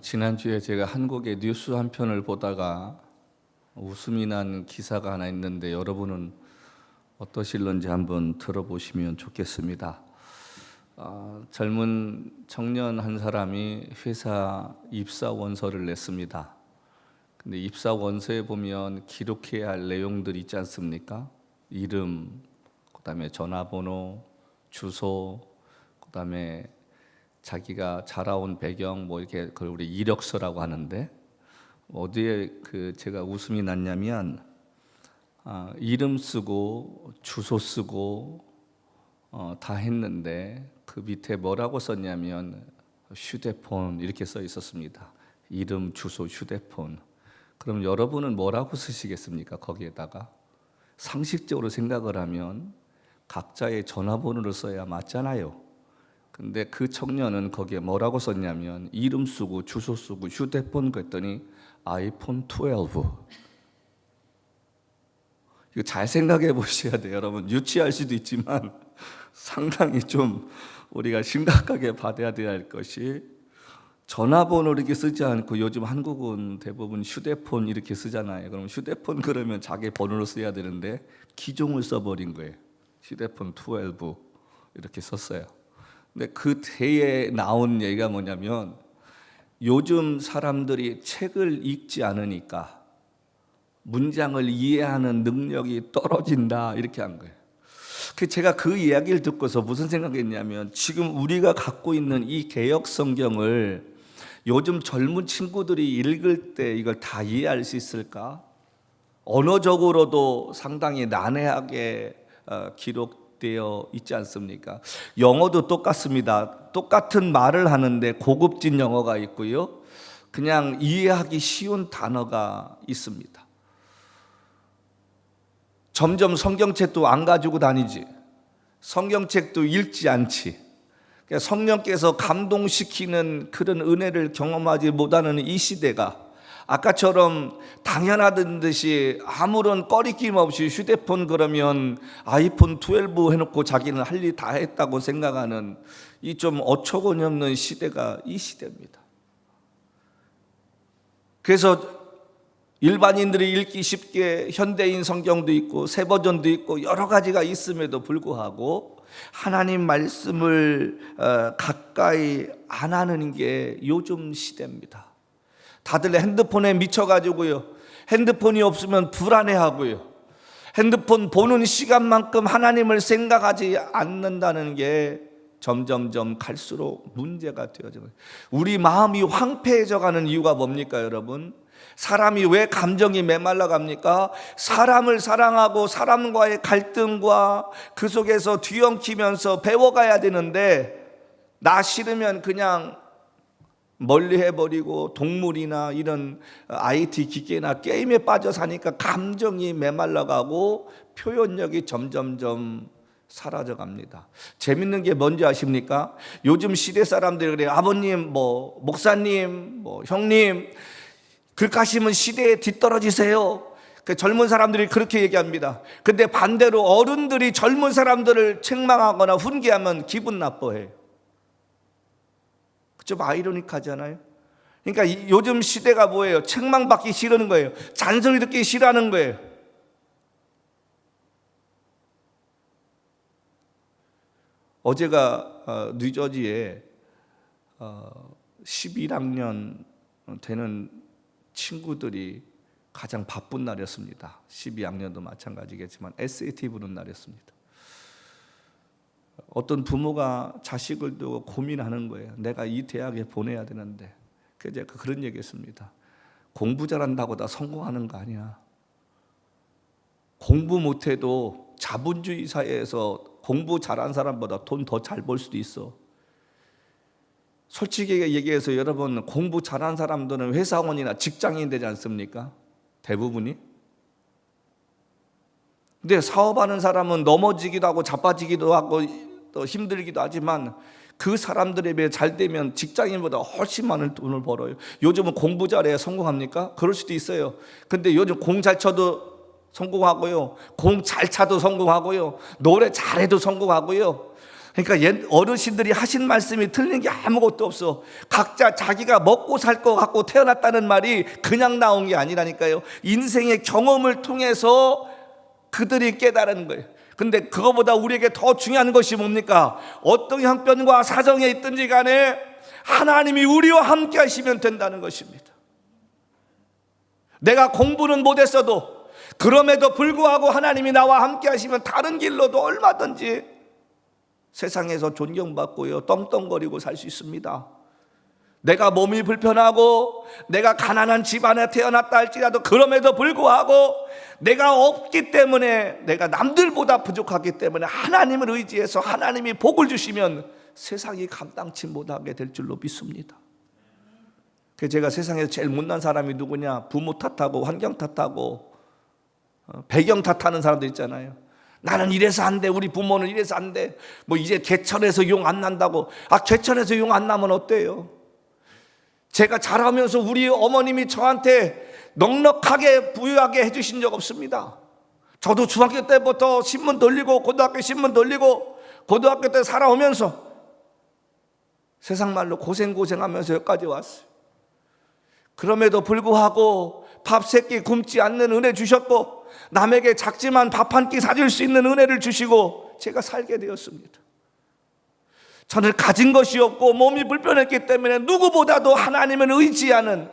지난주에 제가 한국의 뉴스 한 편을 보다가 웃음이 난 기사가 하나 있는데 여러분은 어떠실런지 한번 들어보시면 좋겠습니다. 젊은 청년 한 사람이 회사 입사 원서를 냈습니다. 근데 입사 원서에 보면 기록해야 할 내용들이 있지 않습니까? 이름, 그다음에 전화번호, 주소, 그다음에 자기가 자라온 배경, 이렇게 그걸 우리 이력서라고 하는데, 어디에 제가 웃음이 났냐면 이름 쓰고 주소 쓰고 다 했는데 그 밑에 뭐라고 썼냐면 휴대폰 이렇게 써 있었습니다. 이름, 주소, 휴대폰. 그럼 여러분은 뭐라고 쓰시겠습니까? 거기에다가 상식적으로 생각을 하면 각자의 전화번호를 써야 맞잖아요. 근데 그 청년은 거기에 뭐라고 썼냐면 이름 쓰고 주소 쓰고 휴대폰 그랬더니 아이폰 12. 이거 잘 생각해 보셔야 돼요. 여러분, 유치할 수도 있지만 상당히 좀 우리가 심각하게 받아야 될 것이, 전화번호 이렇게 쓰지 않고 요즘 한국은 대부분 휴대폰 이렇게 쓰잖아요. 그럼 휴대폰 그러면 자기 번호를 써야 되는데 기종을 써버린 거예요. 휴대폰 12 이렇게 썼어요. 근데 그 때에 나온 얘기가 뭐냐면, 요즘 사람들이 책을 읽지 않으니까 문장을 이해하는 능력이 떨어진다 이렇게 한 거예요. 제가 그 이야기를 듣고서 무슨 생각했냐면, 지금 우리가 갖고 있는 이 개역 성경을 요즘 젊은 친구들이 읽을 때 이걸 다 이해할 수 있을까? 언어적으로도 상당히 난해하게 기록되어 있지 않습니까? 영어도 똑같습니다. 똑같은 말을 하는데 고급진 영어가 있고요, 그냥 이해하기 쉬운 단어가 있습니다. 점점 성경책도 안 가지고 다니지, 성경책도 읽지 않지. 성령께서 감동시키는 그런 은혜를 경험하지 못하는 이 시대가 아까처럼 당연하던 듯이 아무런 꺼리낌 없이 휴대폰 그러면 아이폰 12 해놓고 자기는 할 일 다 했다고 생각하는 이 좀 어처구니 없는 시대가 이 시대입니다. 그래서 일반인들이 읽기 쉽게 현대인 성경도 있고 새 버전도 있고 여러 가지가 있음에도 불구하고 하나님 말씀을 가까이 안 하는 게 요즘 시대입니다. 다들 핸드폰에 미쳐가지고요, 핸드폰이 없으면 불안해하고요, 핸드폰 보는 시간만큼 하나님을 생각하지 않는다는 게 점점점 갈수록 문제가 되어져. 우리 마음이 황폐해져 가는 이유가 뭡니까, 여러분? 사람이 왜 감정이 메말라 갑니까? 사람을 사랑하고 사람과의 갈등과 그 속에서 뒤엉키면서 배워가야 되는데, 나 싫으면 그냥 멀리 해버리고 동물이나 이런 IT 기계나 게임에 빠져 사니까 감정이 메말라가고 표현력이 점점점 사라져 갑니다. 재밌는 게 뭔지 아십니까? 요즘 시대 사람들이 그래요. 아버님, 목사님, 형님, 그렇게 시대에 뒤떨어지세요. 젊은 사람들이 그렇게 얘기합니다. 근데 반대로 어른들이 젊은 사람들을 책망하거나 훈계하면 기분 나빠해요. 좀 아이러니하잖아요. 그러니까 요즘 시대가 뭐예요? 책망받기 싫은 거예요. 잔소리 듣기 싫어하는 거예요. 어제가 뉴저지에 11학년 되는 친구들이 가장 바쁜 날이었습니다. 12학년도 마찬가지겠지만 SAT 보는 날이었습니다. 어떤 부모가 자식을 두고 고민하는 거예요. 내가 이 대학에 보내야 되는데. 그래서 제가 그런 얘기했습니다. 공부 잘한다고 다 성공하는 거 아니야. 공부 못해도 자본주의 사회에서 공부 잘한 사람보다 돈 더 잘 벌 수도 있어. 솔직히 얘기해서 여러분, 공부 잘한 사람들은 회사원이나 직장인 되지 않습니까? 대부분이. 근데 사업하는 사람은 넘어지기도 하고 자빠지기도 하고 또 힘들기도 하지만 그 사람들에 비해 잘 되면 직장인보다 훨씬 많은 돈을 벌어요. 요즘은 공부 잘해야 성공합니까? 그럴 수도 있어요. 근데 요즘 공 잘 쳐도 성공하고요, 공 잘 차도 성공하고요, 노래 잘해도 성공하고요, 그러니까 옛 어르신들이 하신 말씀이 틀린 게 아무것도 없어. 각자 자기가 먹고 살 거 갖고 태어났다는 말이 그냥 나온 게 아니라니까요. 인생의 경험을 통해서 그들이 깨달은 거예요. 근데 그거보다 우리에게 더 중요한 것이 뭡니까? 어떤 형편과 사정에 있든지 간에 하나님이 우리와 함께 하시면 된다는 것입니다. 내가 공부는 못했어도 그럼에도 불구하고 하나님이 나와 함께 하시면 다른 길로도 얼마든지 세상에서 존경받고요, 떵떵거리고 살 수 있습니다. 내가 몸이 불편하고 내가 가난한 집안에 태어났다 할지라도 그럼에도 불구하고 내가 없기 때문에, 내가 남들보다 부족하기 때문에 하나님을 의지해서 하나님이 복을 주시면 세상이 감당치 못하게 될 줄로 믿습니다. 그래서 제가 세상에서 제일 못난 사람이 누구냐? 부모 탓하고 환경 탓하고 배경 탓하는 사람들 있잖아요. 나는 이래서 안 돼, 우리 부모는 이래서 안 돼, 뭐 이제 개천에서 용 안 난다고. 개천에서 용 안 나면 어때요? 제가 자라면서 우리 어머님이 저한테 넉넉하게 부유하게 해주신 적 없습니다. 저도 중학교 때부터 신문 돌리고 고등학교 신문 돌리고 고등학교 때 살아오면서 세상 말로 고생하면서 여기까지 왔어요. 그럼에도 불구하고 밥 세 끼 굶지 않는 은혜 주셨고, 남에게 작지만 밥 한 끼 사줄 수 있는 은혜를 주시고 제가 살게 되었습니다. 저는 가진 것이 없고 몸이 불편했기 때문에 누구보다도 하나님을 의지하는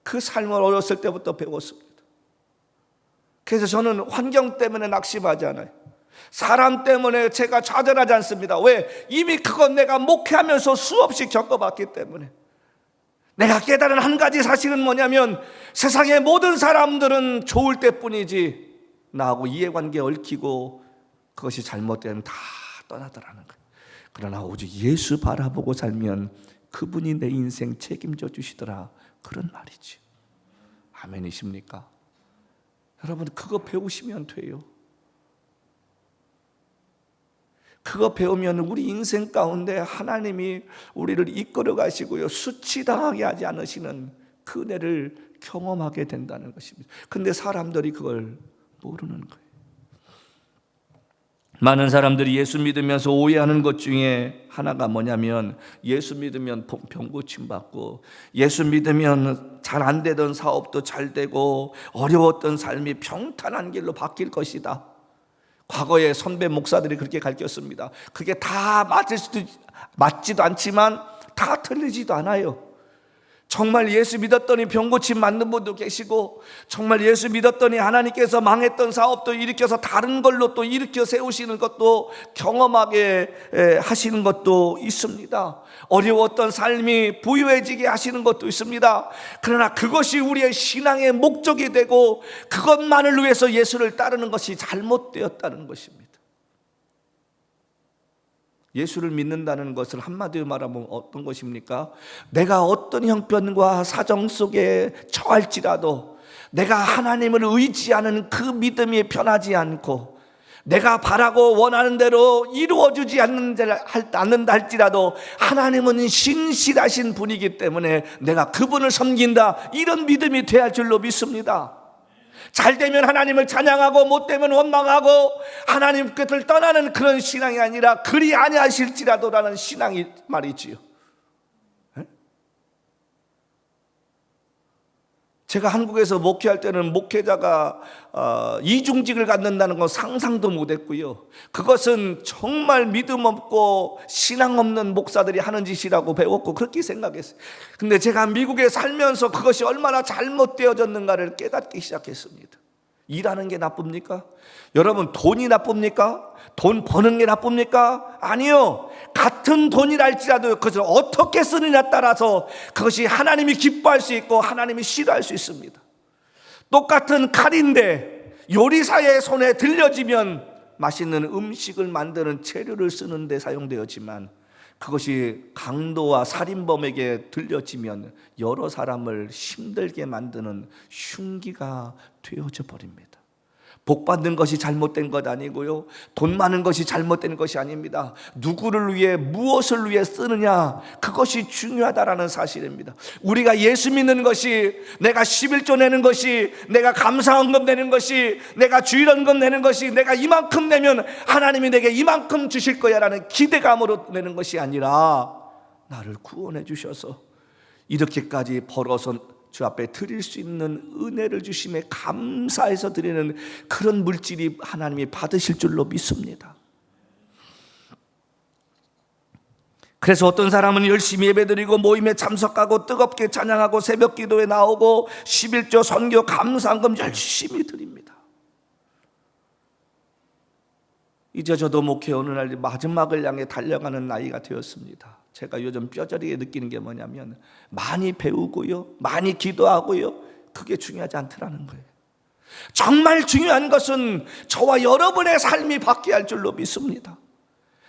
그 삶을 어렸을 때부터 배웠습니다. 그래서 저는 환경 때문에 낙심하지 않아요. 사람 때문에 제가 좌절하지 않습니다. 왜? 이미 그건 내가 목회하면서 수없이 겪어봤기 때문에. 내가 깨달은 한 가지 사실은 뭐냐면, 세상의 모든 사람들은 좋을 때뿐이지 나하고 이해관계 얽히고 그것이 잘못되면 다 떠나더라는 거예요. 그러나 오직 예수 바라보고 살면 그분이 내 인생 책임져 주시더라, 그런 말이지. 아멘이십니까? 여러분, 그거 배우시면 돼요. 그거 배우면 우리 인생 가운데 하나님이 우리를 이끌어 가시고요, 수치당하게 하지 않으시는 그 은혜를 경험하게 된다는 것입니다. 근데 사람들이 그걸 모르는 거예요. 많은 사람들이 예수 믿으면서 오해하는 것 중에 하나가 뭐냐면, 예수 믿으면 병 고침 받고, 예수 믿으면 잘 안 되던 사업도 잘 되고 어려웠던 삶이 평탄한 길로 바뀔 것이다. 과거에 선배 목사들이 그렇게 가르쳤습니다. 그게 다 맞지도 않지만 다 틀리지도 않아요. 정말 예수 믿었더니 병고침 맞는 분도 계시고, 정말 예수 믿었더니 하나님께서 망했던 사업도 일으켜서 다른 걸로 또 일으켜 세우시는 것도 경험하게 하시는 것도 있습니다. 어려웠던 삶이 부유해지게 하시는 것도 있습니다. 그러나 그것이 우리의 신앙의 목적이 되고 그것만을 위해서 예수를 따르는 것이 잘못되었다는 것입니다. 예수를 믿는다는 것을 한마디로 말하면 어떤 것입니까? 내가 어떤 형편과 사정 속에 처할지라도 내가 하나님을 의지하는 그 믿음이 변하지 않고, 내가 바라고 원하는 대로 이루어지지 않는다 할지라도 하나님은 신실하신 분이기 때문에 내가 그분을 섬긴다, 이런 믿음이 돼야 할 줄로 믿습니다. 잘 되면 하나님을 찬양하고 못 되면 원망하고 하나님 끝을 떠나는 그런 신앙이 아니라 그리 아니하실지라도라는 신앙이 말이지요. 제가 한국에서 목회할 때는 목회자가 이중직을 갖는다는 건 상상도 못했고요. 그것은 정말 믿음 없고 신앙 없는 목사들이 하는 짓이라고 배웠고 그렇게 생각했어요. 근데 제가 미국에 살면서 그것이 얼마나 잘못되어졌는가를 깨닫기 시작했습니다. 일하는 게 나쁩니까? 여러분, 돈이 나쁩니까? 돈 버는 게 나쁩니까? 아니요. 같은 돈이랄지라도 그것을 어떻게 쓰느냐에 따라서 그것이 하나님이 기뻐할 수 있고 하나님이 싫어할 수 있습니다. 똑같은 칼인데 요리사의 손에 들려지면 맛있는 음식을 만드는 재료를 쓰는 데 사용되었지만, 그것이 강도와 살인범에게 들려지면 여러 사람을 힘들게 만드는 흉기가 되어져 버립니다. 복 받는 것이 잘못된 것 아니고요, 돈 많은 것이 잘못된 것이 아닙니다. 누구를 위해, 무엇을 위해 쓰느냐, 그것이 중요하다라는 사실입니다. 우리가 예수 믿는 것이, 내가 11조 내는 것이, 내가 감사헌금 내는 것이, 내가 주일헌금 내는 것이, 내가 이만큼 내면 하나님이 내게 이만큼 주실 거야 라는 기대감으로 내는 것이 아니라, 나를 구원해 주셔서 이렇게까지 벌어서 주 앞에 드릴 수 있는 은혜를 주심에 감사해서 드리는 그런 물질이 하나님이 받으실 줄로 믿습니다. 그래서 어떤 사람은 열심히 예배드리고 모임에 참석하고 뜨겁게 찬양하고 새벽 기도에 나오고 11조 선교 감사헌금 열심히 드립니다. 이제 저도 목회 어느 날 마지막을 향해 달려가는 나이가 되었습니다. 제가 요즘 뼈저리게 느끼는 게 뭐냐면, 많이 배우고요, 많이 기도하고요, 그게 중요하지 않더라는 거예요. 정말 중요한 것은 저와 여러분의 삶이 바뀌어야 할 줄로 믿습니다.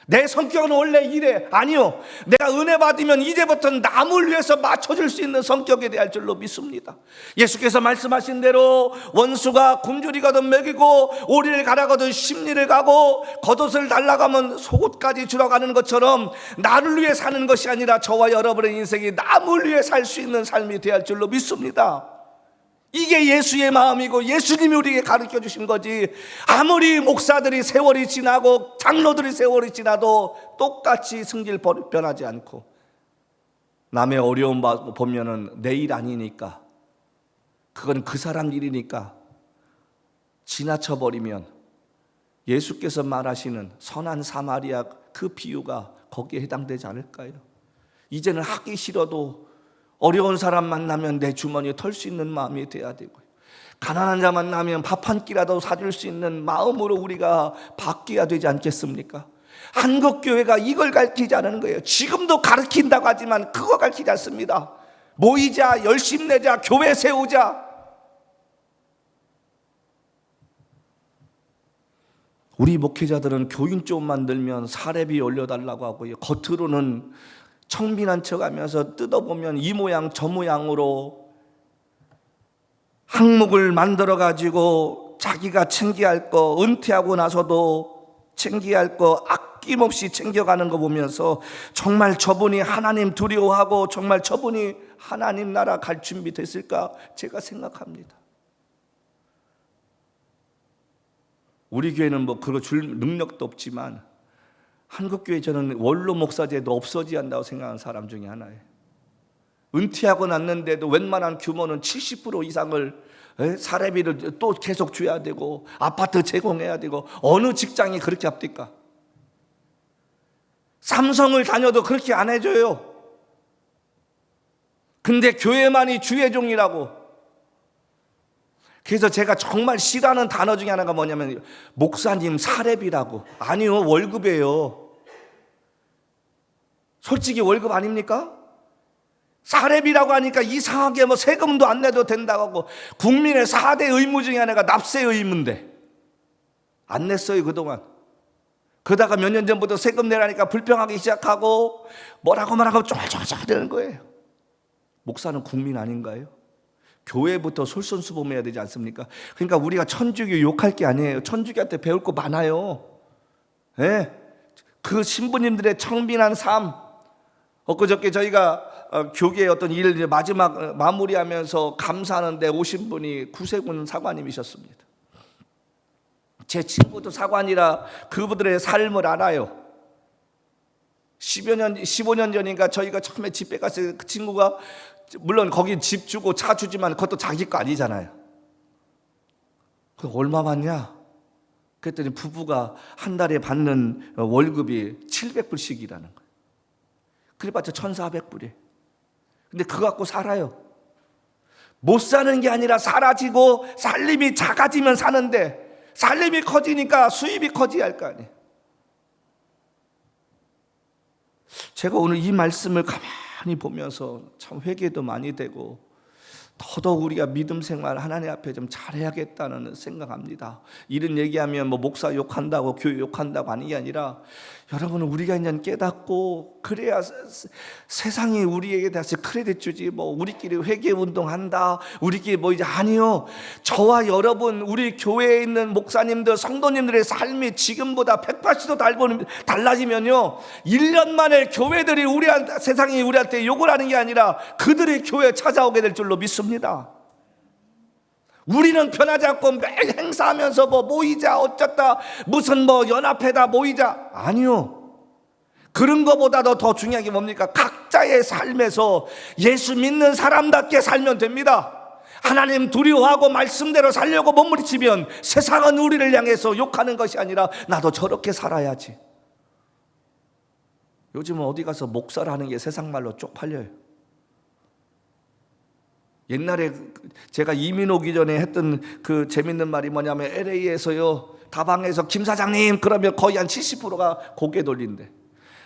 내 성격은 원래 이래. 아니요, 내가 은혜 받으면 이제부터 남을 위해서 맞춰줄 수 있는 성격에 대할 줄로 믿습니다. 예수께서 말씀하신 대로 원수가 굶주리거든 먹이고 오리를 가라거든 심리를 가고 겉옷을 달라가면 속옷까지 주러 가는 것처럼, 나를 위해 사는 것이 아니라 저와 여러분의 인생이 남을 위해 살 수 있는 삶이 되할 줄로 믿습니다. 이게 예수의 마음이고 예수님이 우리에게 가르쳐 주신 거지. 아무리 목사들이 세월이 지나고 장로들이 세월이 지나도 똑같이 성질 변하지 않고, 남의 어려움 보면은 내 일 아니니까, 그건 그 사람 일이니까 지나쳐 버리면, 예수께서 말하시는 선한 사마리아 그 비유가 거기에 해당되지 않을까요? 이제는 하기 싫어도 어려운 사람 만나면 내 주머니에 털 수 있는 마음이 돼야 되고요, 가난한 자 만나면 밥 한 끼라도 사줄 수 있는 마음으로 우리가 바뀌어야 되지 않겠습니까? 한국교회가 이걸 가르치지 않는 거예요. 지금도 가르친다고 하지만 그거 가르치지 않습니다. 모이자, 열심 내자, 교회 세우자. 우리 목회자들은 교인 좀 만들면 사례비 올려달라고 하고요, 겉으로는 청빈한 척하면서 뜯어보면 이 모양 저 모양으로 항목을 만들어 가지고 자기가 챙겨야 할 거, 은퇴하고 나서도 챙겨야 할 거 아낌없이 챙겨가는 거 보면서, 정말 저분이 하나님 두려워하고 정말 저분이 하나님 나라 갈 준비 됐을까 제가 생각합니다. 우리 교회는 뭐 그거 줄 능력도 없지만, 한국교회 저는 원로 목사제도 없어져야 한다고 생각하는 사람 중에 하나예요. 은퇴하고 났는데도 웬만한 규모는 70% 이상을 사례비를 또 계속 줘야 되고, 아파트 제공해야 되고, 어느 직장이 그렇게 합니까? 삼성을 다녀도 그렇게 안 해줘요. 근데 교회만이 주의종이라고. 그래서 제가 정말 싫어하는 단어 중에 하나가 뭐냐면, 목사님 사례비라고. 아니요, 월급이에요. 솔직히 월급 아닙니까? 사례비라고 하니까 이상하게 뭐 세금도 안 내도 된다고 하고, 국민의 4대 의무 중에 하나가 납세 의무인데 안 냈어요 그동안. 그러다가 몇 년 전부터 세금 내라니까 불평하기 시작하고 뭐라고 쫄쫄쫄 되는 거예요. 목사는 국민 아닌가요? 교회부터 솔선수범해야 되지 않습니까? 그러니까 우리가 천주교 욕할 게 아니에요. 천주교한테 배울 거 많아요. 네? 그 신부님들의 청빈한 삶. 엊그저께 저희가 교계의 어떤 일을 마지막 마무리하면서 감사하는데 오신 분이 구세군 사관님이셨습니다. 제 친구도 사관이라 그분들의 삶을 알아요. 15년 전인가 저희가 처음에 집회 갔을 때 그 친구가, 물론 거기 집 주고 차 주지만 그것도 자기 거 아니잖아요. 그 얼마 받냐? 그랬더니 부부가 한 달에 받는 월급이 700불씩이라는 거예요. 그래봤자 1,400불이에요. 근데 그거 갖고 살아요. 못 사는 게 아니라 사라지고 살림이 작아지면 사는데, 살림이 커지니까 수입이 커져야 할 거 아니에요. 제가 오늘 이 말씀을 가만히 보면서 참 회개도 많이 되고, 더더욱 우리가 믿음 생활 하나님 앞에 좀 잘해야겠다는 생각합니다. 이런 얘기하면 뭐 목사 욕한다고 교회 욕한다고 하는 게 아니라, 여러분, 우리가 이제 깨닫고 그래야 세상이 우리에게 다시 크레딧 주지. 뭐 우리끼리 회개 운동한다, 우리끼리 뭐 이제 아니요. 저와 여러분, 우리 교회에 있는 목사님들, 성도님들의 삶이 지금보다 180도 달라지면요, 1년 만에 교회들이 세상이 우리한테 욕을 하는 게 아니라 그들의 교회에 찾아오게 될 줄로 믿습니다. 우리는 변하지 않고 매일 행사하면서 뭐 모이자 어쩌다 무슨 뭐 연합회다 모이자, 아니요. 그런 것보다도 더 중요한 게 뭡니까? 각자의 삶에서 예수 믿는 사람답게 살면 됩니다. 하나님 두려워하고 말씀대로 살려고 몸부림치면 세상은 우리를 향해서 욕하는 것이 아니라 나도 저렇게 살아야지. 요즘은 어디 가서 목사를 하는 게 세상 말로 쪽팔려요. 옛날에 제가 이민 오기 전에 했던 그 재밌는 말이 뭐냐면, LA에서요 다방에서 김 사장님 그러면 거의 한 70%가 고개 돌린대.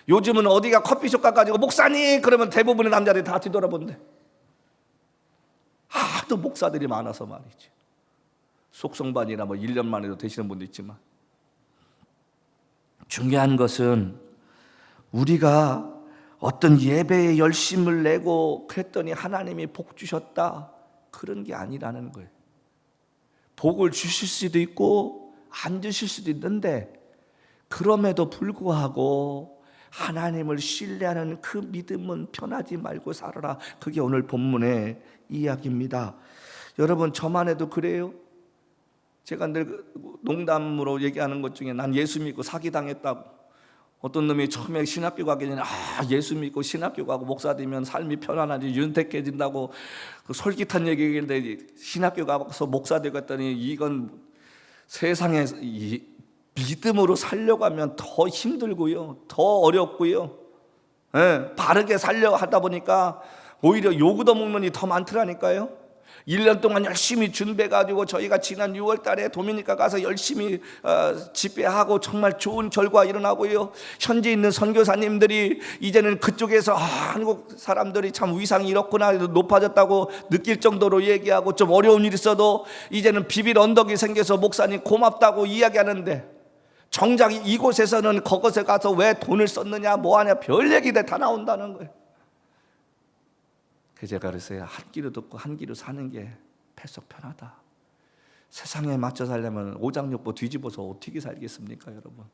요즘은 어디가 커피숍 가가지고 목사님 그러면 대부분의 남자들이 다 뒤돌아본대. 하도 목사들이 많아서 말이지. 속성반이나 뭐 1년 만에도 되시는 분도 있지만, 중요한 것은 우리가 어떤 예배에 열심을 내고 그랬더니 하나님이 복 주셨다, 그런 게 아니라는 거예요. 복을 주실 수도 있고 안 주실 수도 있는데, 그럼에도 불구하고 하나님을 신뢰하는 그 믿음은 변하지 말고 살아라. 그게 오늘 본문의 이야기입니다. 여러분, 저만 해도 그래요. 제가 늘 농담으로 얘기하는 것 중에 난 예수 믿고 사기당했다고. 어떤 놈이 처음에 신학교 가기 전에 예수 믿고 신학교 가고 목사 되면 삶이 편안하지, 윤택해진다고 그 솔깃한 얘기인데, 신학교 가서 목사 되고 했더니 이건 세상에 믿음으로 살려고 하면 더 힘들고요, 더 어렵고요, 바르게 살려고 하다 보니까 오히려 욕을 먹는 일이 더 많더라니까요. 1년 동안 열심히 준비해가지고 저희가 지난 6월 달에 도미니카 가서 열심히 집회하고 정말 좋은 결과 일어나고요. 현재 있는 선교사님들이 이제는 그쪽에서 한국 사람들이 참 위상이 이렇구나 높아졌다고 느낄 정도로 얘기하고, 좀 어려운 일이 있어도 이제는 비빌 언덕이 생겨서 목사님 고맙다고 이야기하는데, 정작 이곳에서는 그것에 가서 왜 돈을 썼느냐 뭐하냐 별 얘기들 다 나온다는 거예요. 제가 그랬어요. 한 귀로 듣고 한 귀로 사는 게 뱃속 편하다. 세상에 맞춰 살려면 오장육부 뒤집어서 어떻게 살겠습니까, 여러분?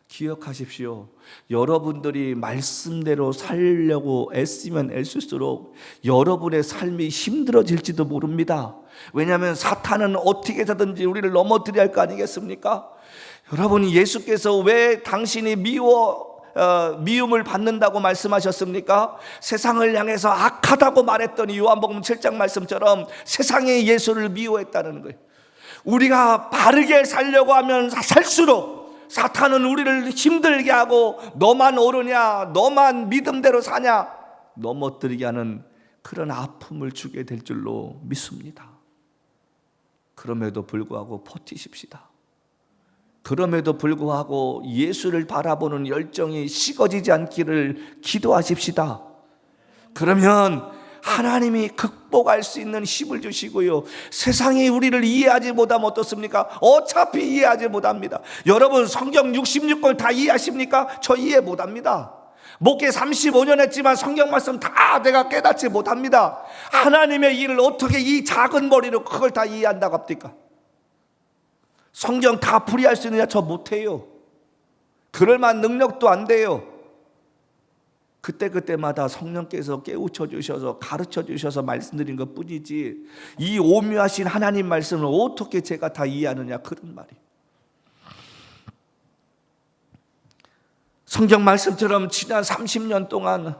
기억하십시오. 여러분들이 말씀대로 살려고 애쓰면 애쓸수록 여러분의 삶이 힘들어질지도 모릅니다. 왜냐하면 사탄은 어떻게 해서든지 우리를 넘어뜨려야 할 거 아니겠습니까? 여러분이 예수께서 왜 당신이 미움을 받는다고 말씀하셨습니까? 세상을 향해서 악하다고 말했더니 요한복음 7장 말씀처럼 세상이 예수를 미워했다는 거예요. 우리가 바르게 살려고 하면 살수록 사탄은 우리를 힘들게 하고, 너만 옳으냐, 너만 믿음대로 사냐 넘어뜨리게 하는 그런 아픔을 주게 될 줄로 믿습니다. 그럼에도 불구하고 버티십시다. 그럼에도 불구하고 예수를 바라보는 열정이 식어지지 않기를 기도하십시다. 그러면 하나님이 극복할 수 있는 힘을 주시고요, 세상이 우리를 이해하지 못하면 어떻습니까? 어차피 이해하지 못합니다. 여러분, 성경 66권 다 이해하십니까? 저 이해 못합니다. 목회 35년 했지만 성경 말씀 다 내가 깨닫지 못합니다. 하나님의 일을 어떻게 이 작은 머리로 그걸 다 이해한다고 합니까? 성경 다 풀이할 수 있느냐? 저 못해요. 그럴 만한 능력도 안 돼요. 그때마다 성령께서 깨우쳐 주셔서 가르쳐 주셔서 말씀드린 것 뿐이지, 이 오묘하신 하나님 말씀을 어떻게 제가 다 이해하느냐, 그런 말이에요. 성경 말씀처럼 지난 30년 동안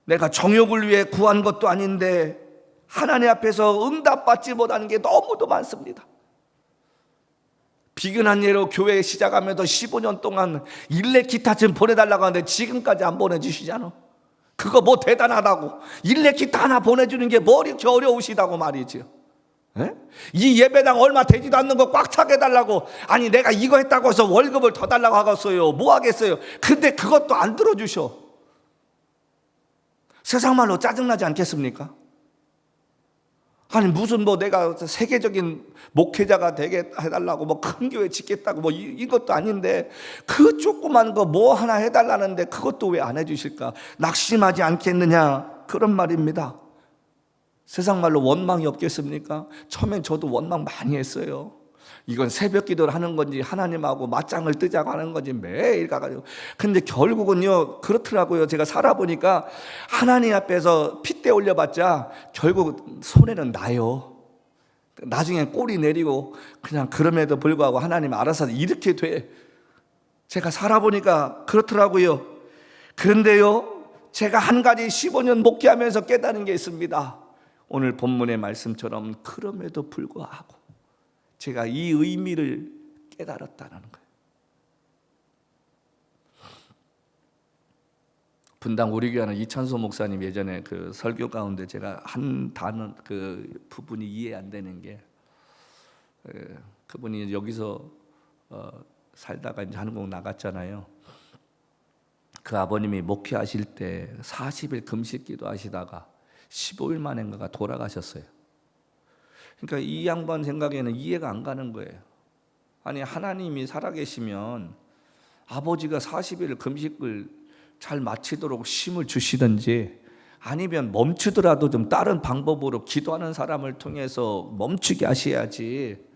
내가 정욕을 위해 구한 것도 아닌데 하나님 앞에서 응답받지 못하는 게 너무도 많습니다. 비근한 예로 교회 시작하면서 15년 동안 일렉 기타 좀 보내달라고 하는데 지금까지 안 보내주시잖아. 그거 뭐 대단하다고. 일렉 기타 하나 보내주는 게 뭐 이렇게 어려우시다고 말이지요. 이 예배당 얼마 되지도 않는 거 꽉 차게 해달라고. 아니 내가 이거 했다고 해서 월급을 더 달라고 하겠어요? 뭐 하겠어요? 근데 그것도 안 들어주셔. 세상 말로 짜증나지 않겠습니까? 아니 무슨 뭐 내가 세계적인 목회자가 되게 해달라고 뭐 큰 교회 짓겠다고 뭐 이것도 아닌데 그 조그만 거 뭐 하나 해달라는데 그것도 왜 안 해주실까? 낙심하지 않겠느냐, 그런 말입니다. 세상 말로 원망이 없겠습니까? 처음엔 저도 원망 많이 했어요. 이건 새벽 기도를 하는 건지 하나님하고 맞짱을 뜨자고 하는 건지 매일 가가지고. 근데 결국은요 그렇더라고요. 제가 살아보니까 하나님 앞에서 핏대 올려봤자 결국 손해는 나요. 나중에 꼬리 내리고 그냥 그럼에도 불구하고 하나님 알아서 이렇게 돼. 제가 살아보니까 그렇더라고요. 그런데요 제가 한 가지 15년 목회하면서 깨달은 게 있습니다. 오늘 본문의 말씀처럼 그럼에도 불구하고 제가 이 의미를 깨달았다는 거예요. 분당 우리 교회는 이찬소 목사님 예전에 그 설교 가운데 제가 한 단어 그 부분이 이해 안 되는 게, 그분이 여기서 살다가 이제 한국 나갔잖아요. 그 아버님이 목회하실 때 40일 금식 기도하시다가 15일 만인가가 돌아가셨어요. 그러니까 이 양반 생각에는 이해가 안 가는 거예요. 아니 하나님이 살아계시면 아버지가 40일 금식을 잘 마치도록 힘을 주시든지 아니면 멈추더라도 좀 다른 방법으로 기도하는 사람을 통해서 멈추게 하셔야지,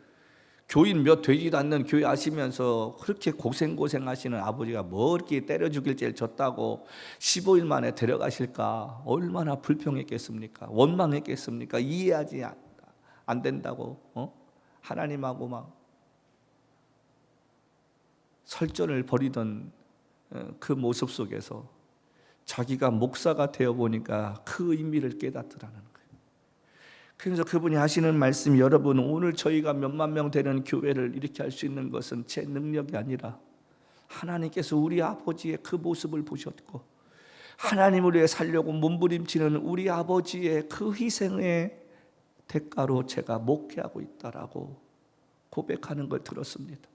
교인 몇 되지도 않는 교회 하시면서 그렇게 고생하시는 아버지가 뭐 이렇게 때려 죽일 죄를 졌다고 15일 만에 데려가실까? 얼마나 불평했겠습니까? 원망했겠습니까? 이해하지 안 된다고 하나님하고 막 설전을 벌이던 그 모습 속에서 자기가 목사가 되어 보니까 그 의미를 깨닫더라는 거예요. 그래서 그분이 하시는 말씀이, 여러분 오늘 저희가 몇만 명 되는 교회를 이렇게 할 수 있는 것은 제 능력이 아니라 하나님께서 우리 아버지의 그 모습을 보셨고 하나님을 위해 살려고 몸부림치는 우리 아버지의 그 희생의 대가로 제가 목회하고 있다라고 고백하는 걸 들었습니다.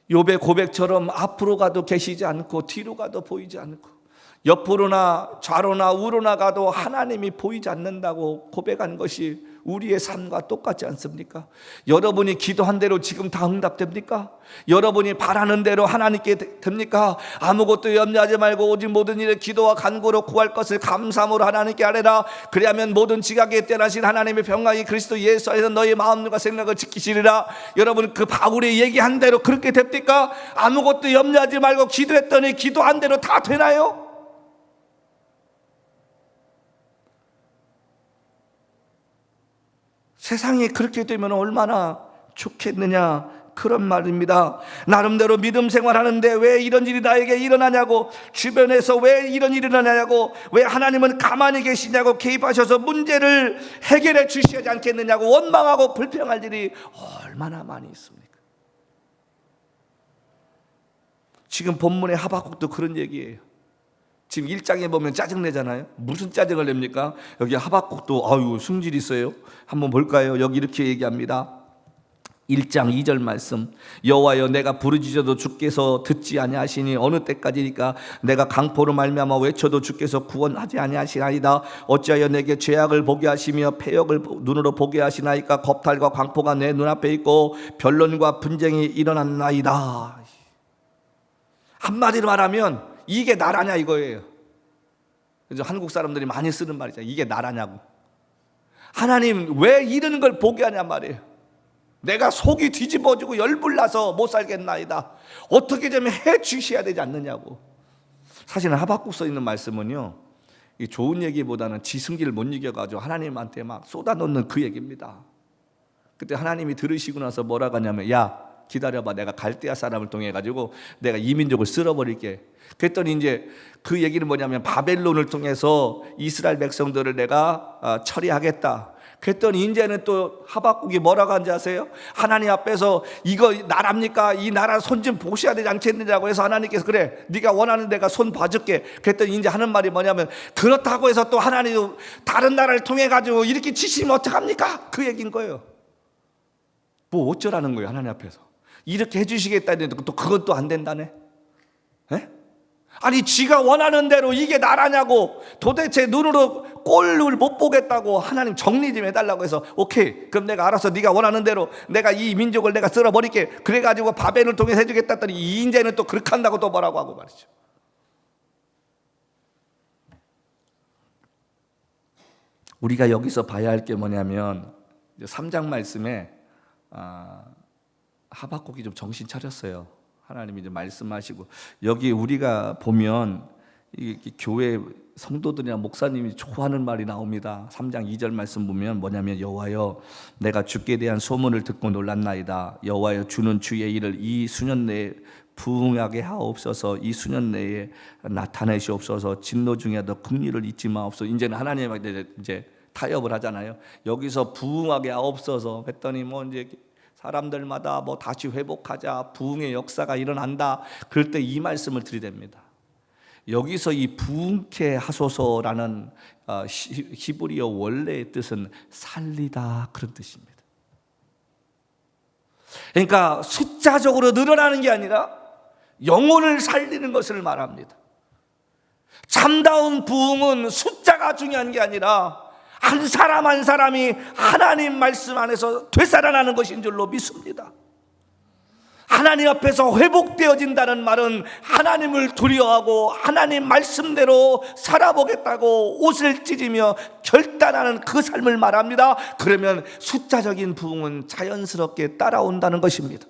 욥의 고백처럼 앞으로 가도 계시지 않고 뒤로 가도 보이지 않고 옆으로나 좌로나 우로나 가도 하나님이 보이지 않는다고 고백한 것이 우리의 삶과 똑같지 않습니까? 여러분이 기도한 대로 지금 다 응답됩니까? 여러분이 바라는 대로 하나님께 됩니까? 아무것도 염려하지 말고 오직 모든 일에 기도와 간구로 구할 것을 감사함으로 하나님께 아뢰라. 그리하면 모든 지각에 뛰어나신 하나님의 평강이 그리스도 예수 안에서 너희 마음과 생각을 지키시리라. 여러분 그 바울이 얘기한 대로 그렇게 됩니까? 아무것도 염려하지 말고 기도했더니 기도한 대로 다 되나요? 세상이 그렇게 되면 얼마나 좋겠느냐, 그런 말입니다. 나름대로 믿음 생활하는데 왜 이런 일이 나에게 일어나냐고, 주변에서 왜 이런 일이 일어나냐고, 왜 하나님은 가만히 계시냐고 개입하셔서 문제를 해결해 주시지 않겠느냐고 원망하고 불평할 일이 얼마나 많이 있습니까? 지금 본문의 하박국도 그런 얘기예요. 지금 1장에 보면 짜증내잖아요. 무슨 짜증을 냅니까? 여기 하박국도 아유 승질 있어요. 한번 볼까요? 여기 이렇게 얘기합니다. 1장 2절 말씀. 여호와여 내가 부르짖어도 주께서 듣지 아니하시니 어느 때까지니까 내가 강포로 말미암아 외쳐도 주께서 구원하지 아니하시나이다. 어찌하여 내게 죄악을 보게 하시며 패역을 눈으로 보게 하시나이까. 겁탈과 광포가 내 눈앞에 있고 변론과 분쟁이 일어났나이다. 한마디로 말하면 이게 나라냐 이거예요. 그래서 한국 사람들이 많이 쓰는 말이죠. 이게 나라냐고. 하나님 왜 이런 걸 보게 하냐 말이에요. 내가 속이 뒤집어지고 열불나서 못 살겠나이다. 어떻게 좀 해 주셔야 되지 않느냐고. 사실은 하박국서 있는 말씀은요, 이 좋은 얘기보다는 지승기를 못 이겨가지고 하나님한테 막 쏟아놓는 그 얘기입니다. 그때 하나님이 들으시고 나서 뭐라고 하냐면, 야 기다려봐, 내가 갈대아 사람을 통해 가지고 내가 이 민족을 쓸어버릴게. 그랬더니 이제 그 얘기는 뭐냐면 바벨론을 통해서 이스라엘 백성들을 내가 처리하겠다. 그랬더니 이제는 또 하박국이 뭐라고 하는지 아세요? 하나님 앞에서 이거 나라입니까? 이 나라 손 좀 보셔야 되지 않겠느냐고 해서 하나님께서 그래 네가 원하는 내가 손 봐줄게. 그랬더니 이제 하는 말이 뭐냐면, 그렇다고 해서 또 하나님 다른 나라를 통해 가지고 이렇게 치시면 어떡합니까? 그 얘기인 거예요. 뭐 어쩌라는 거예요 하나님 앞에서. 이렇게 해주시겠다 했는데 또 그건 또 안 된다네. 에? 아니 지가 원하는 대로 이게 나라냐고. 도대체 눈으로 꼴을 못 보겠다고 하나님 정리 좀 해달라고 해서 오케이, 그럼 내가 알아서 네가 원하는 대로 내가 이 민족을 내가 쓸어버릴게. 그래가지고 바벨을 통해서 해주겠다 했더니 이 인재는 또 그렇게 한다고 또 뭐라고 하고 말이죠. 우리가 여기서 봐야 할 게 뭐냐면 3장 말씀에 하박국이 좀 정신 차렸어요. 하나님이 이제 말씀하시고, 여기 우리가 보면 이 교회 성도들이나 목사님이 좋아하는 말이 나옵니다. 3장 2절 말씀 보면 뭐냐면, 여호와여 내가 주께 대한 소문을 듣고 놀랐나이다. 여호와여 주는 주의 일을 이 수년 내에 부응하게 하옵소서. 이 수년 내에 나타내시옵소서. 진노 중에도 긍휼을 잊지 마옵소서. 이제는 하나님한테 이제 타협을 하잖아요. 여기서 부응하게 하옵소서 했더니 뭐 이제 사람들마다 뭐 다시 회복하자, 부흥의 역사가 일어난다. 그럴 때 이 말씀을 드리됩니다. 여기서 이 부흥케 하소서라는 히브리어 원래의 뜻은 살리다, 그런 뜻입니다. 그러니까 숫자적으로 늘어나는 게 아니라 영혼을 살리는 것을 말합니다. 참다운 부흥은 숫자가 중요한 게 아니라 한 사람 한 사람이 하나님 말씀 안에서 되살아나는 것인 줄로 믿습니다. 하나님 앞에서 회복되어진다는 말은 하나님을 두려워하고 하나님 말씀대로 살아보겠다고 옷을 찢으며 결단하는 그 삶을 말합니다. 그러면 숫자적인 부흥은 자연스럽게 따라온다는 것입니다.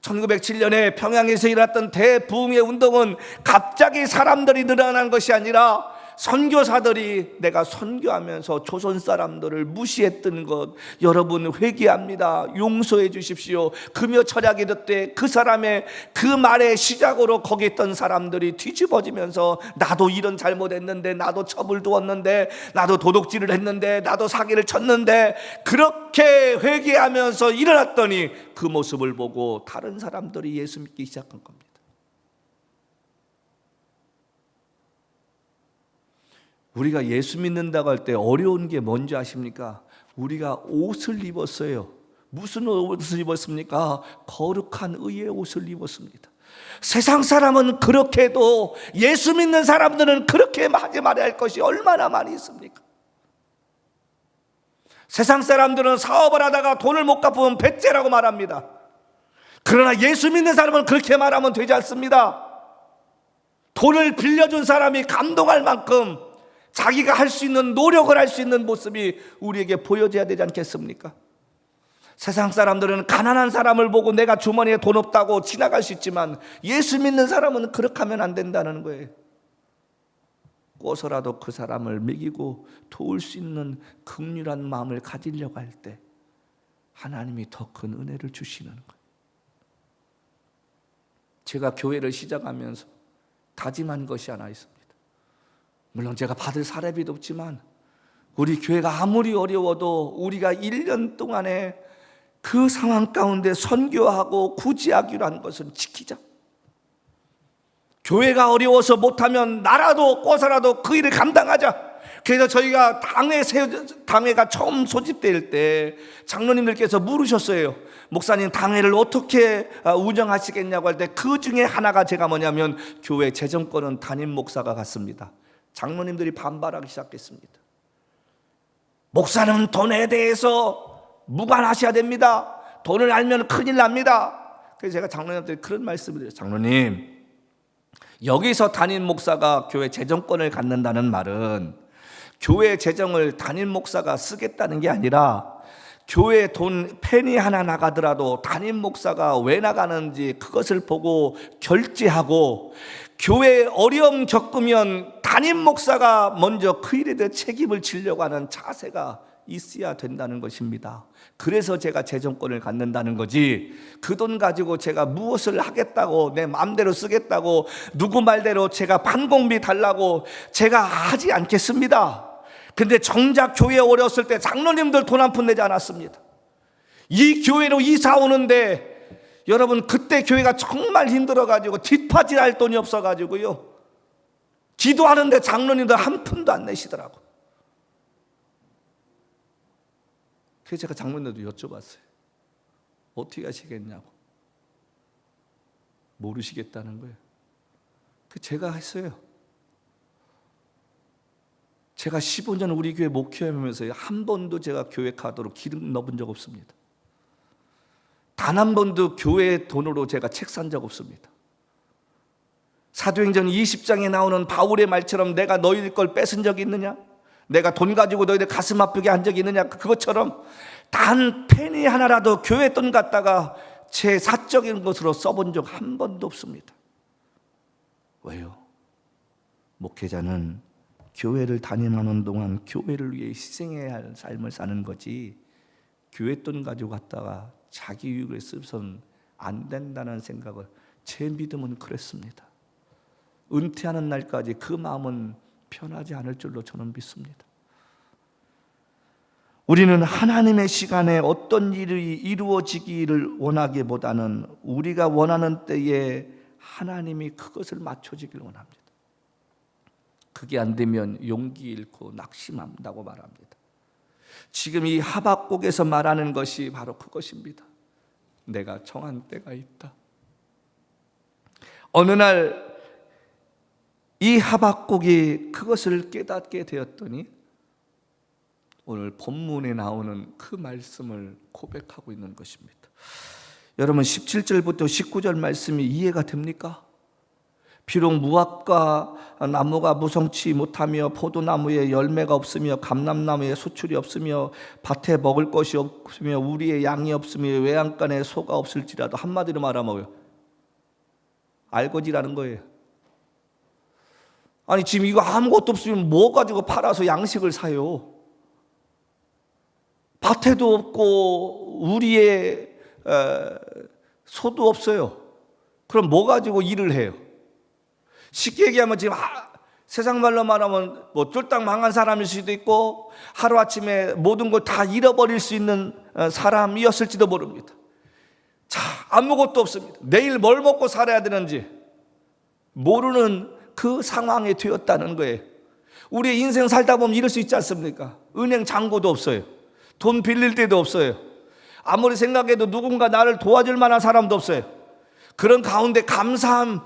1907년에 평양에서 일어났던 대부흥의 운동은 갑자기 사람들이 늘어난 것이 아니라 선교사들이 내가 선교하면서 조선 사람들을 무시했던 것, 여러분 회개합니다, 용서해 주십시오, 금요 철야기 때 그 사람의 그 말의 시작으로 거기 있던 사람들이 뒤집어지면서 나도 이런 잘못했는데, 나도 첩을 두었는데, 나도 도둑질을 했는데, 나도 사기를 쳤는데, 그렇게 회개하면서 일어났더니 그 모습을 보고 다른 사람들이 예수 믿기 시작한 겁니다. 우리가 예수 믿는다고 할 때 어려운 게 뭔지 아십니까? 우리가 옷을 입었어요. 무슨 옷을 입었습니까? 거룩한 의의 옷을 입었습니다. 세상 사람은 그렇게 해도 예수 믿는 사람들은 그렇게 하지 말아야 할 것이 얼마나 많이 있습니까? 세상 사람들은 사업을 하다가 돈을 못 갚으면 배째라고 말합니다. 그러나 예수 믿는 사람은 그렇게 말하면 되지 않습니다. 돈을 빌려준 사람이 감동할 만큼 자기가 할 수 있는 노력을 할 수 있는 모습이 우리에게 보여져야 되지 않겠습니까? 세상 사람들은 가난한 사람을 보고 내가 주머니에 돈 없다고 지나갈 수 있지만 예수 믿는 사람은 그렇게 하면 안 된다는 거예요. 꿔서라도 그 사람을 먹이고 도울 수 있는 긍휼한 마음을 가지려고 할 때 하나님이 더 큰 은혜를 주시는 거예요. 제가 교회를 시작하면서 다짐한 것이 하나 있습니다. 물론 제가 받을 사례비도 없지만 우리 교회가 아무리 어려워도 우리가 1년 동안에 그 상황 가운데 선교하고 구제하기로 한 것은 지키자. 교회가 어려워서 못하면 나라도 꿔서라도 그 일을 감당하자. 그래서 저희가 당회가 처음 소집될 때 장로님들께서 물으셨어요. 목사님, 당회를 어떻게 운영하시겠냐고 할 때 그 중에 하나가 제가 뭐냐면 교회 재정권은 담임 목사가 갖습니다. 장로님들이 반발하기 시작했습니다. 목사는 돈에 대해서 무관하셔야 됩니다. 돈을 알면 큰일 납니다. 그래서 제가 장로님한테 그런 말씀을 드려요. 장로님, 여기서 담임 목사가 교회 재정권을 갖는다는 말은 교회 재정을 담임 목사가 쓰겠다는 게 아니라 교회 돈 펜이 하나 나가더라도 담임 목사가 왜 나가는지 그것을 보고 결제하고, 교회 어려움 겪으면 담임 목사가 먼저 그 일에 대해 책임을 지려고 하는 자세가 있어야 된다는 것입니다. 그래서 제가 재정권을 갖는다는 거지, 그 돈 가지고 제가 무엇을 하겠다고 내 마음대로 쓰겠다고 누구 말대로 제가 판공비 달라고 제가 하지 않겠습니다. 근데 정작 교회에 어렸을 때 장로님들 돈 한 푼 내지 않았습니다. 이 교회로 이사 오는데 여러분, 그때 교회가 정말 힘들어가지고 뒷파질할 돈이 없어가지고요, 기도하는데 장로님들 한 푼도 안 내시더라고. 그래서 제가 장로님들도 여쭤봤어요. 어떻게 하시겠냐고. 모르시겠다는 거예요. 제가 했어요. 제가 15년 우리 교회 목회하면서 한 번도 제가 교회 카드로 기름 넣어본 적 없습니다. 단 한 번도 교회 돈으로 제가 책 산 적 없습니다. 사도행전 20장에 나오는 바울의 말처럼 내가 너희들 걸 뺏은 적이 있느냐? 내가 돈 가지고 너희들 가슴 아프게 한 적이 있느냐? 그것처럼 단 페니 하나라도 교회 돈 갖다가 제 사적인 것으로 써본 적 한 번도 없습니다. 왜요? 목회자는 교회를 다니는 동안 교회를 위해 희생해야 할 삶을 사는 거지, 교회 돈 가지고 갔다가 자기 유익을 쓰선 안 된다는 생각을, 제 믿음은 그랬습니다. 은퇴하는 날까지 그 마음은 편하지 않을 줄로 저는 믿습니다. 우리는 하나님의 시간에 어떤 일이 이루어지기를 원하기보다는 우리가 원하는 때에 하나님이 그것을 맞춰지길 원합니다. 그게 안 되면 용기 잃고 낙심한다고 말합니다. 지금 이 하박국에서 말하는 것이 바로 그것입니다. 내가 정한 때가 있다. 어느 날 이 하박국이 그것을 깨닫게 되었더니 오늘 본문에 나오는 그 말씀을 고백하고 있는 것입니다. 여러분 17절부터 19절 말씀이 이해가 됩니까? 비록 무화과 나무가 무성치 못하며 포도나무에 열매가 없으며 감람나무에 수출이 없으며 밭에 먹을 것이 없으며 우리의 양이 없으며 외양간에 소가 없을지라도, 한마디로 말하면 알거지라는 거예요. 아니 지금 이거 아무것도 없으면 뭐 가지고 팔아서 양식을 사요? 밭에도 없고 우리의 소도 없어요. 그럼 뭐 가지고 일을 해요? 쉽게 얘기하면 지금 세상 말로 말하면 뭐 쫄딱 망한 사람일 수도 있고 하루아침에 모든 걸 다 잃어버릴 수 있는 사람이었을지도 모릅니다. 자, 아무것도 없습니다. 내일 뭘 먹고 살아야 되는지 모르는 그 상황에 되었다는 거예요. 우리 인생 살다 보면 이럴 수 있지 않습니까? 은행 잔고도 없어요. 돈 빌릴 데도 없어요. 아무리 생각해도 누군가 나를 도와줄 만한 사람도 없어요. 그런 가운데 감사함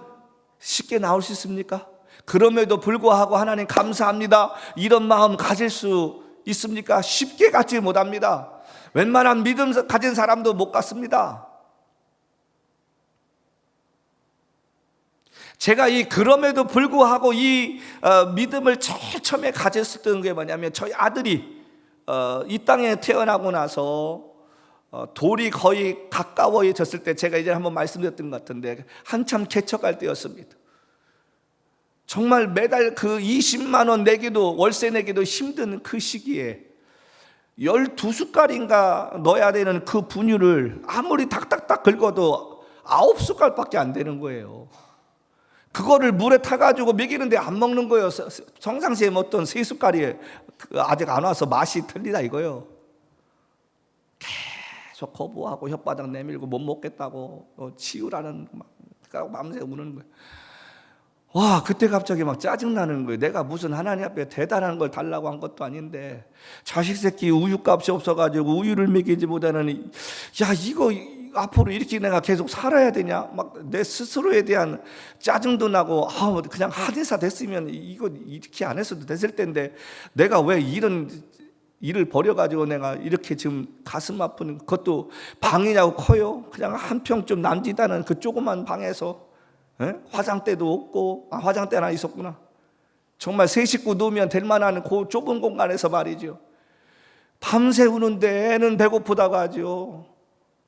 쉽게 나올 수 있습니까? 그럼에도 불구하고 하나님 감사합니다, 이런 마음 가질 수 있습니까? 쉽게 갖지 못합니다. 웬만한 믿음 가진 사람도 못 갖습니다. 제가 그럼에도 불구하고 이 믿음을 제일 처음에 가졌었던 게 뭐냐면, 저희 아들이 이 땅에 태어나고 나서 돌이 거의 가까워졌을 때, 제가 이제 한번 말씀드렸던 것 같은데 한참 개척할 때였습니다. 정말 매달 그 20만 원 내기도, 월세 내기도 힘든 그 시기에 12숟갈인가 넣어야 되는 그 분유를 아무리 닥닥닥 긁어도 9숟갈밖에 안 되는 거예요. 그거를 물에 타가지고 먹이는데 안 먹는 거예요. 평상시에 먹던 3숟갈이 아직 안 와서 맛이 틀리다 이거예요. 계속 거부하고 혓바닥 내밀고 못 먹겠다고 치우라는 막 밤새 우는 거예요. 와, 그때 갑자기 막 짜증나는 거예요. 내가 무슨 하나님 앞에 대단한 걸 달라고 한 것도 아닌데 자식 새끼 우유값이 없어가지고 우유를 먹이지보다는, 야 이거 앞으로 이렇게 내가 계속 살아야 되냐, 막 내 스스로에 대한 짜증도 나고, 그냥 한의사 됐으면 이거 이렇게 안 했어도 됐을 텐데 내가 왜 이런 일을 벌여가지고 내가 이렇게 지금 가슴 아픈, 그것도 방이냐고 커요. 그냥 한 평 좀 남짓하는 그 조그만 방에서, 화장대도 없고, 화장대는 하나 있었구나. 정말 세 식구 누우면 될 만한 그 좁은 공간에서 말이죠. 밤새 우는데 애는 배고프다고 하죠.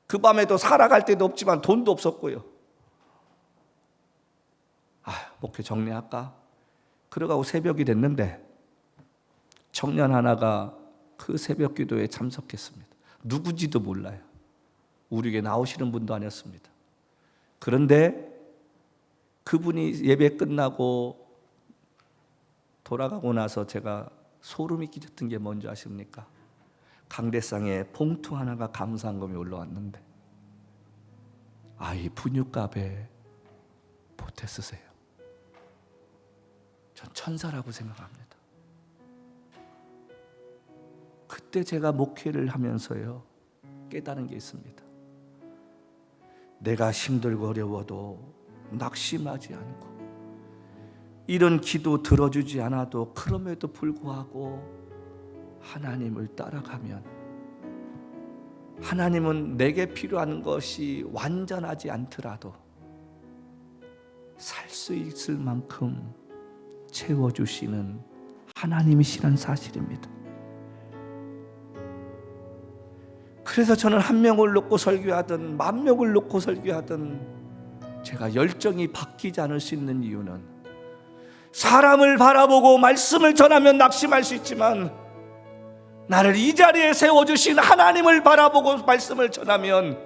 그 밤에도 살아갈 데도 없지만 돈도 없었고요. 목회 정리할까? 그러고 새벽이 됐는데 청년 하나가 그 새벽 기도에 참석했습니다. 누구지도 몰라요. 우리에게 나오시는 분도 아니었습니다. 그런데 그분이 예배 끝나고 돌아가고 나서 제가 소름이 끼쳤던 게 뭔지 아십니까? 강대상에 봉투 하나가 감사한금이 올라왔는데, 이 분유값에 보태 쓰세요. 전 천사라고 생각합니다. 그때 제가 목회를 하면서요 깨달은 게 있습니다. 내가 힘들고 어려워도 낙심하지 않고 이런 기도 들어주지 않아도 그럼에도 불구하고 하나님을 따라가면 하나님은 내게 필요한 것이 완전하지 않더라도 살 수 있을 만큼 채워주시는 하나님이시라는 사실입니다. 그래서 저는 한 명을 놓고 설교하든 만 명을 놓고 설교하든 제가 열정이 바뀌지 않을 수 있는 이유는, 사람을 바라보고 말씀을 전하면 낙심할 수 있지만 나를 이 자리에 세워주신 하나님을 바라보고 말씀을 전하면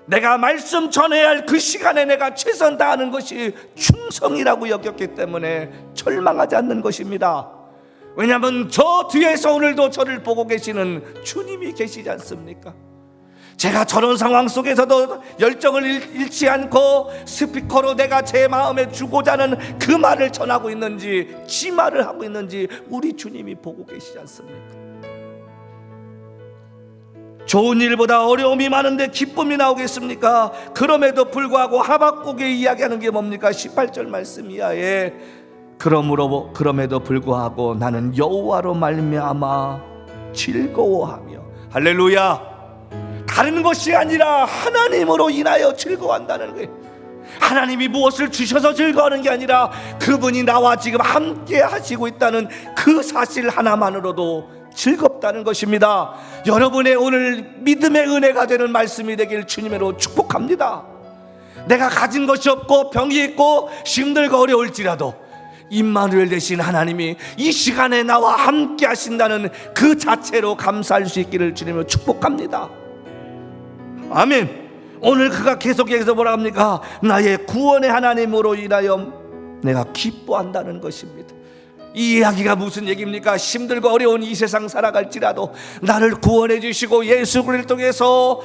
내가 말씀 전해야 할 그 시간에 내가 최선 다하는 것이 충성이라고 여겼기 때문에 절망하지 않는 것입니다. 왜냐하면 저 뒤에서 오늘도 저를 보고 계시는 주님이 계시지 않습니까? 제가 저런 상황 속에서도 열정을 잃지 않고 스피커로 내가 제 마음에 주고자 하는 그 말을 전하고 있는지, 지 말을 하고 있는지 우리 주님이 보고 계시지 않습니까? 좋은 일보다 어려움이 많은데 기쁨이 나오겠습니까? 그럼에도 불구하고 하박국이 이야기하는 게 뭡니까? 18절 말씀 이하에 그럼에도 불구하고 나는 여호와로 말미암아 즐거워하며, 할렐루야, 다른 것이 아니라 하나님으로 인하여 즐거워한다는 거예요. 하나님이 무엇을 주셔서 즐거워하는 게 아니라 그분이 나와 지금 함께 하시고 있다는 그 사실 하나만으로도 즐겁다는 것입니다. 여러분의 오늘 믿음의 은혜가 되는 말씀이 되길 주님으로 축복합니다. 내가 가진 것이 없고 병이 있고 힘들고 어려울지라도 임마누엘 되신 하나님이 이 시간에 나와 함께 하신다는 그 자체로 감사할 수 있기를 주님으로 축복합니다. 아멘. 오늘 그가 계속해서 뭐라 합니까? 나의 구원의 하나님으로 인하여 내가 기뻐한다는 것입니다. 이 이야기가 무슨 얘기입니까? 힘들고 어려운 이 세상 살아갈지라도 나를 구원해 주시고 예수 그리스도를 통해서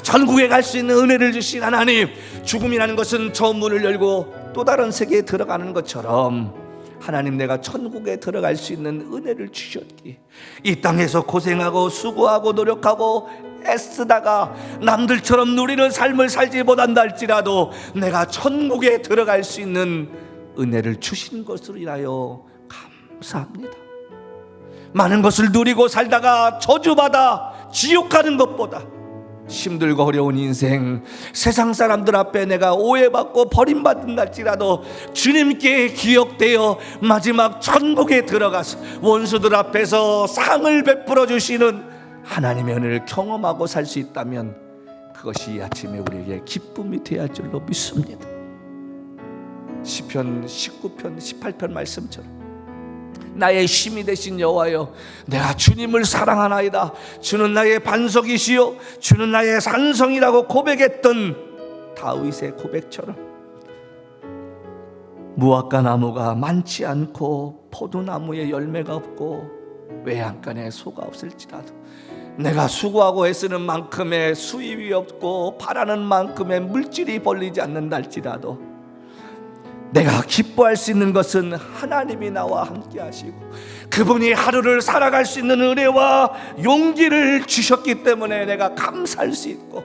전국에 갈 수 있는 은혜를 주신 하나님, 죽음이라는 것은 저 문을 열고 또 다른 세계에 들어가는 것처럼 하나님, 내가 천국에 들어갈 수 있는 은혜를 주셨기, 이 땅에서 고생하고 수고하고 노력하고 애쓰다가 남들처럼 누리는 삶을 살지 못한다 할지라도 내가 천국에 들어갈 수 있는 은혜를 주신 것으로 인하여 감사합니다. 많은 것을 누리고 살다가 저주받아 지옥 가는 것보다 힘들고 어려운 인생, 세상 사람들 앞에 내가 오해받고 버림받은 날지라도 주님께 기억되어 마지막 천국에 들어가서 원수들 앞에서 상을 베풀어 주시는 하나님의 은혜를 경험하고 살 수 있다면 그것이 이 아침에 우리에게 기쁨이 되어야 할 줄로 믿습니다. 시편 19편 18편 말씀처럼 나의 힘이 되신 여호와여, 내가 주님을 사랑하나이다. 주는 나의 반석이시요 주는 나의 산성이라고 고백했던 다윗의 고백처럼, 무화과 나무가 많지 않고 포도나무에 열매가 없고 외양간에 소가 없을지라도 내가 수고하고 애쓰는 만큼의 수입이 없고 바라는 만큼의 물질이 벌리지 않는다 할지라도 내가 기뻐할 수 있는 것은 하나님이 나와 함께 하시고 그분이 하루를 살아갈 수 있는 은혜와 용기를 주셨기 때문에 내가 감사할 수 있고,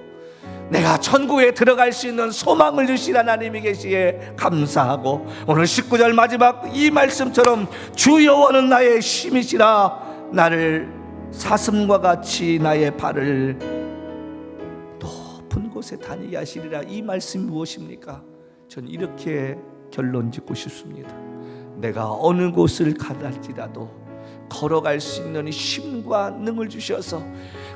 내가 천국에 들어갈 수 있는 소망을 주신 하나님이 계시기에 감사하고, 오늘 19절 마지막 이 말씀처럼 주 여호와는 나의 힘이시라, 나를 사슴과 같이 나의 발을 높은 곳에 다니게 하시리라. 이 말씀이 무엇입니까? 전 이렇게 결론 짓고 싶습니다. 내가 어느 곳을 가달지라도 걸어갈 수 있는 힘과 능을 주셔서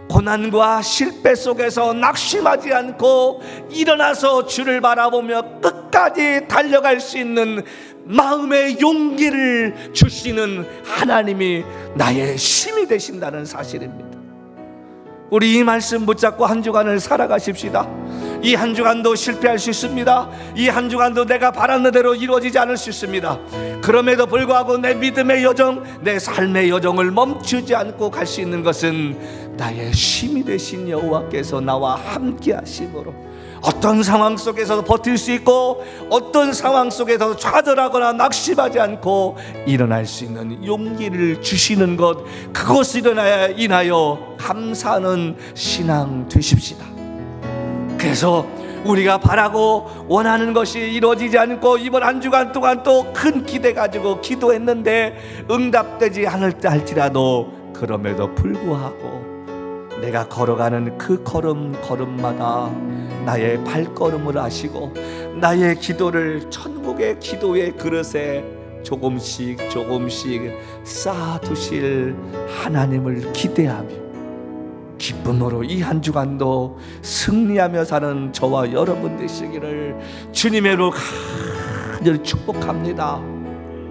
고난과 실패 속에서 낙심하지 않고 일어나서 주를 바라보며 끝까지 달려갈 수 있는 마음의 용기를 주시는 하나님이 나의 힘이 되신다는 사실입니다. 우리 이 말씀 붙잡고 한 주간을 살아가십시다. 이 한 주간도 실패할 수 있습니다. 이 한 주간도 내가 바라는 대로 이루어지지 않을 수 있습니다. 그럼에도 불구하고 내 믿음의 여정, 내 삶의 여정을 멈추지 않고 갈 수 있는 것은 나의 힘이 되신 여호와께서 나와 함께 하심으로 어떤 상황 속에서도 버틸 수 있고 어떤 상황 속에서도 좌절하거나 낙심하지 않고 일어날 수 있는 용기를 주시는 것, 그것을 인하여 감사하는 신앙 되십시다. 그래서 우리가 바라고 원하는 것이 이루어지지 않고 이번 한 주간 동안 또 큰 기대 가지고 기도했는데 응답되지 않을 때 할지라도 그럼에도 불구하고 내가 걸어가는 그 걸음마다 나의 발걸음을 아시고 나의 기도를 천국의 기도의 그릇에 조금씩 쌓아두실 하나님을 기대하며 기쁨으로 이 한 주간도 승리하며 사는 저와 여러분 되시기를 주님의로 간절히 축복합니다.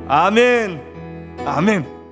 아멘. 아멘.